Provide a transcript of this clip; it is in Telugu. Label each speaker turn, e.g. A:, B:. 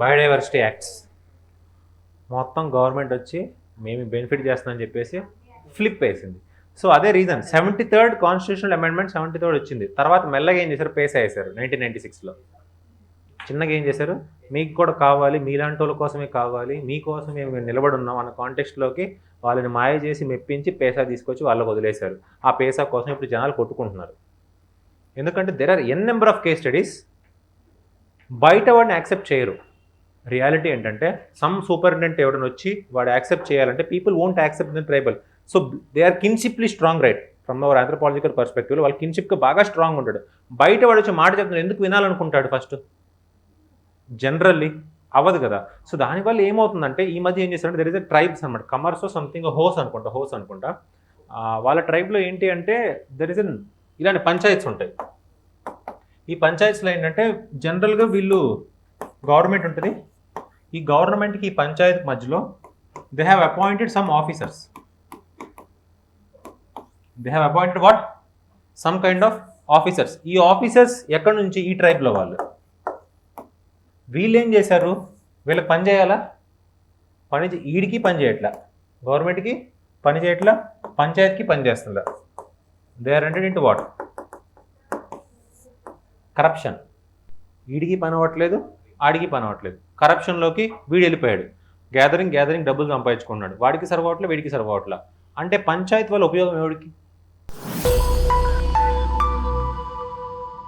A: బయోడైవర్సిటీ యాక్ట్స్ మొత్తం గవర్నమెంట్ వచ్చి మేము బెనిఫిట్ చేస్తామని చెప్పేసి ఫ్లిప్ వేసింది. సో అదే reason 73rd constitutional amendment 73rd వచ్చింది. తర్వాత మెల్లగా ఏం చేశారు, పేసా వేశారు 1996లో. చిన్నగా ఏం చేశారు, మీకు కూడా కావాలి, మీలాంటి వాళ్ళ కోసమే కావాలి, మీకోసం మేము నిలబడి ఉన్నాం అన్న కాంటెక్స్ట్లోకి వాళ్ళని మాయ చేసి మెప్పించి పేసా తీసుకొచ్చి వాళ్ళకి వదిలేశారు. ఆ పేసా కోసం ఇప్పుడు జనాలు కొట్టుకుంటున్నారు. ఎందుకంటే there are n number of case studies. బయట వాడిని యాక్సెప్ట్ చేయరు. రియాలిటీ ఏంటంటే సమ్ సూపరింటెండెంట్ ఎవరైనా వచ్చి వాడు యాక్సెప్ట్ చేయాలంటే people won't accept the tribal. So they are kinshiply strong, right? From our anthropological పర్స్పెక్టివ్లో వాళ్ళు కిన్షిప్గా బాగా స్ట్రాంగ్ ఉంటాడు. బయట వాడు వచ్చి మాట చెప్తున్నాడు, ఎందుకు వినాలనుకుంటాడు ఫస్ట్? జనరల్లీ అవ్వదు కదా. సో దానివల్ల ఏమవుతుందంటే ఈ మధ్య ఏం చేస్తారంటే దెర్ ఇస్ ఎ ట్రైబ్స్ అనమాట, కమర్సో సంథింగ్ హోస్ అనుకుంటా. వాళ్ళ ట్రైబ్లో ఏంటి అంటే దెర్ ఇస్ ఎన్ ఇలాంటి పంచాయత్స్ ఉంటాయి. ఈ పంచాయత్స్లో ఏంటంటే జనరల్గా వీళ్ళు గవర్నమెంట్ ఉంటుంది, ఈ గవర్నమెంట్కి ఈ పంచాయతీ మధ్యలో they have appointed some officers. They have appointed what? Some kind of officers. ఈ ఆఫీసర్స్ ఎక్కడి నుంచి? ఈ ట్రైబ్లో వాళ్ళు. వీళ్ళు ఏం చేశారు, వీళ్ళకి పని చేయాలా? ఈడికి పని చేయట్లా, గవర్నమెంట్కి పని చేయట్లా, పంచాయతీకి పని చేస్తుందా? They are entered into what? Corruption. వీడికి పని అవ్వట్లేదు, ఆడికి పని అవ్వట్లేదు. కరప్షన్లోకి వీడు వెళ్ళిపోయాడు. గ్యాదరింగ్ డబ్బులు సంపాదించుకున్నాడు. వాడికి సర్వ్ అవ్వట్లే, వీడికి సర్వ్ అవ్వట్లా. అంటే పంచాయతీ వల్ల ఉపయోగం ఎవరికి?